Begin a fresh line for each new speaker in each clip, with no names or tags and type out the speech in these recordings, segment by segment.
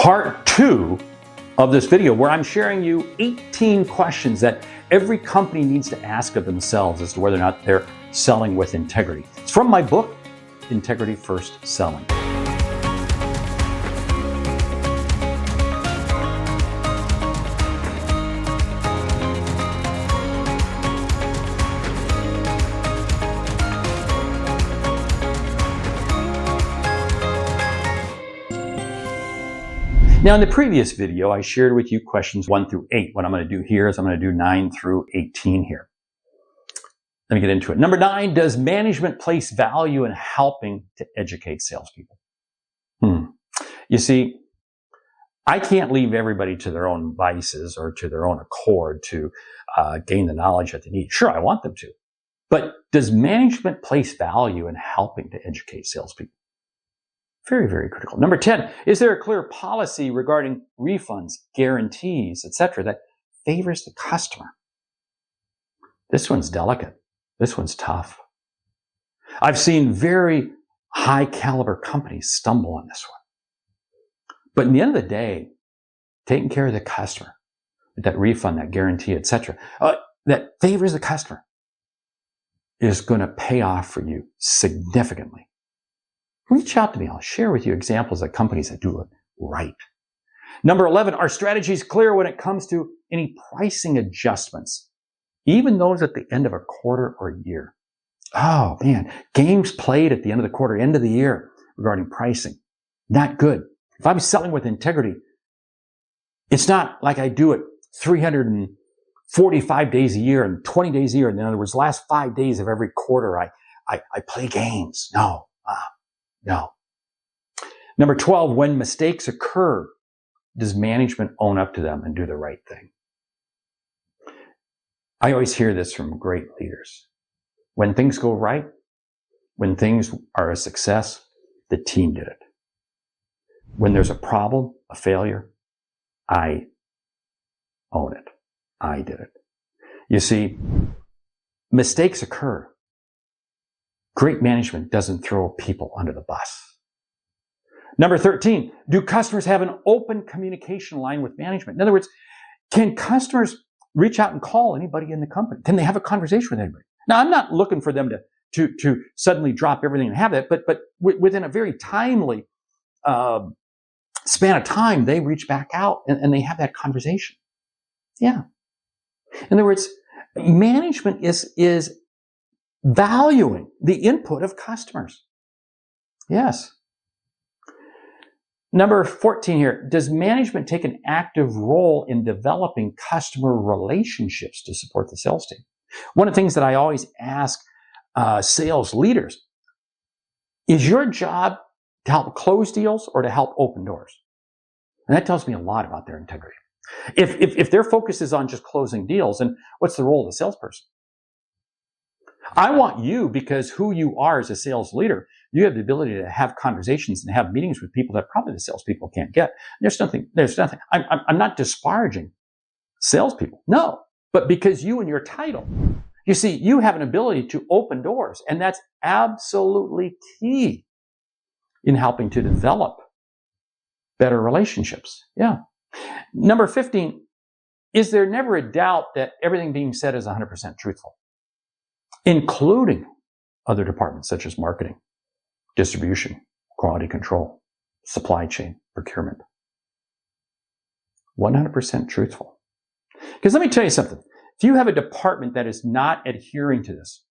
part 2 of this video, where I'm sharing you 18 questions that every company needs to ask of themselves as to whether or not they're selling with integrity. It's from my book, Integrity First Selling. Now, in the previous video, I shared with you questions 1 through 8. What I'm going to do here is I'm going to do 9 through 18 here. Let me get into it. Number 9, does management place value in helping to educate salespeople? You see, I can't leave everybody to their own vices or to their own accord to gain the knowledge that they need. Sure, I want them to. But does management place value in helping to educate salespeople? Very, very critical. Number 10, is there a clear policy regarding refunds, guarantees, etc., that favors the customer? This one's delicate. This one's tough. I've seen very high caliber companies stumble on this one. But in the end of the day, taking care of the customer, that refund, that guarantee, etc., that favors the customer is going to pay off for you significantly. Reach out to me. I'll share with you examples of companies that do it right. Number 11, are strategies clear when it comes to any pricing adjustments, even those at the end of a quarter or year? Oh man, games played at the end of the quarter, end of the year regarding pricing. Not good. If I'm selling with integrity, it's not like I do it 345 days a year and 20 days a year. In other words, the last 5 days of every quarter, I play games. No. No. Number 12, when mistakes occur, does management own up to them and do the right thing? I always hear this from great leaders. When things go right, when things are a success, the team did it. When there's a problem, a failure, I own it. I did it. You see, mistakes occur. Great management doesn't throw people under the bus. Number 13, do customers have an open communication line with management? In other words, can customers reach out and call anybody in the company? Can they have a conversation with anybody? Now, I'm not looking for them to suddenly drop everything and have that, but within a very timely span of time, they reach back out and they have that conversation. Yeah. In other words, management is valuing the input of customers. Yes. Number 14 here, does management take an active role in developing customer relationships to support the sales team? One of the things that I always ask sales leaders, is your job to help close deals or to help open doors? And that tells me a lot about their integrity. If their focus is on just closing deals, then what's the role of the salesperson? I want you, because who you are as a sales leader, you have the ability to have conversations and have meetings with people that probably the salespeople can't get. There's nothing. I'm not disparaging salespeople. No, but because you and your title, you see, you have an ability to open doors, and that's absolutely key in helping to develop better relationships. Yeah. Number 15, is there never a doubt that everything being said is 100% truthful? Including other departments such as marketing, distribution, quality control, supply chain, procurement. 100% truthful. Because let me tell you something. If you have a department that is not adhering to this,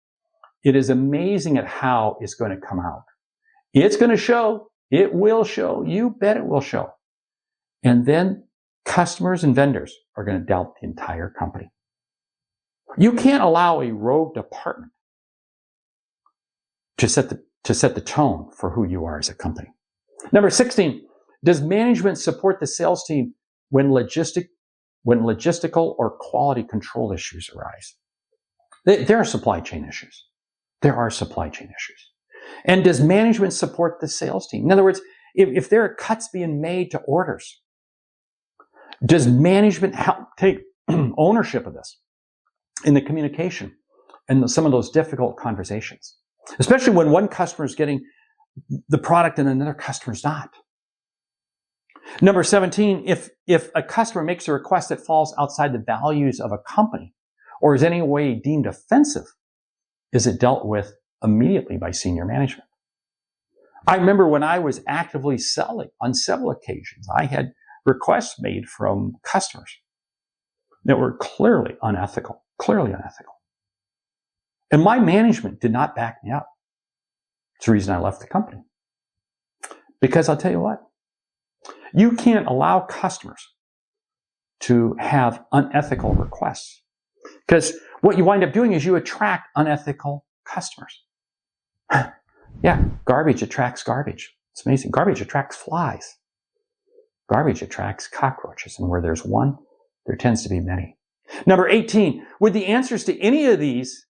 it is amazing at how it's going to come out. It's going to show. It will show. You bet it will show. And then customers and vendors are going to doubt the entire company. You can't allow a rogue department to set the tone for who you are as a company. Number 16, does management support the sales team when logistical or quality control issues arise? There are supply chain issues. There are supply chain issues. And does management support the sales team? In other words, if there are cuts being made to orders, does management help take ownership of this in the communication and some of those difficult conversations? Especially when one customer is getting the product and another customer is not. Number 17, if a customer makes a request that falls outside the values of a company or is in any way deemed offensive, is it dealt with immediately by senior management? I remember when I was actively selling on several occasions, I had requests made from customers that were clearly unethical. And my management did not back me up. It's the reason I left the company. Because I'll tell you what, you can't allow customers to have unethical requests. Because what you wind up doing is you attract unethical customers. Yeah, garbage attracts garbage. It's amazing. Garbage attracts flies. Garbage attracts cockroaches. And where there's one, there tends to be many. Number 18, would the answers to any of these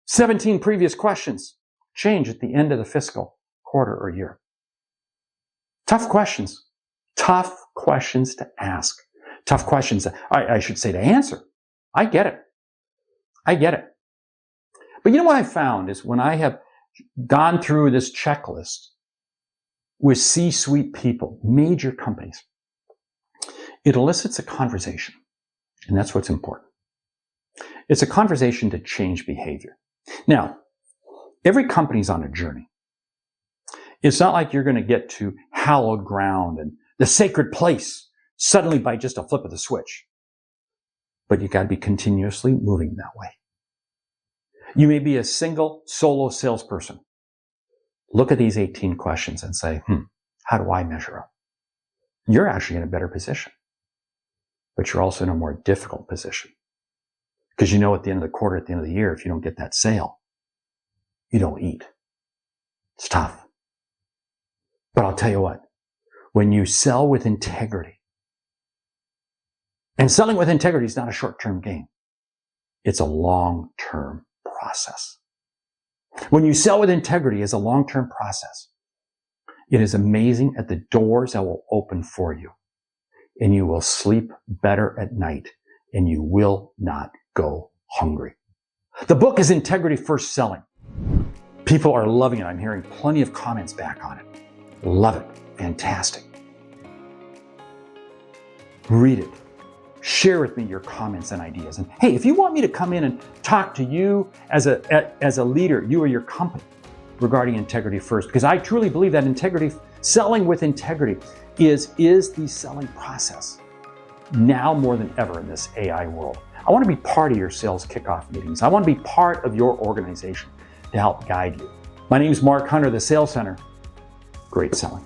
17 previous questions change at the end of the fiscal quarter or year? Tough questions. Tough questions to ask. Tough questions, I should say, to answer. I get it. But you know what I found is when I have gone through this checklist with C-suite people, major companies, it elicits a conversation. And that's what's important. It's a conversation to change behavior. Now, every company's on a journey. It's not like you're going to get to hallowed ground and the sacred place suddenly by just a flip of the switch. But you got to be continuously moving that way. You may be a single solo salesperson. Look at these 18 questions and say, how do I measure up? You're actually in a better position. But you're also in a more difficult position. Because you know at the end of the quarter, at the end of the year, if you don't get that sale, you don't eat. It's tough. But I'll tell you what, when you sell with integrity, and selling with integrity is not a short-term game. It's a long-term process. When you sell with integrity as a long-term process, it is amazing at the doors that will open for you. And you will sleep better at night, and you will not go hungry. The book is Integrity First Selling. People are loving it. I'm hearing plenty of comments back on it. Love it. Fantastic. Read it. Share with me your comments and ideas. And hey, if you want me to come in and talk to you as a leader, you or your company, regarding integrity first, because I truly believe that integrity, selling with integrity, is the selling process now more than ever in this AI world. I want to be part of your sales kickoff meetings. I want to be part of your organization to help guide you. My name is Mark Hunter, the Sales Center. Great selling.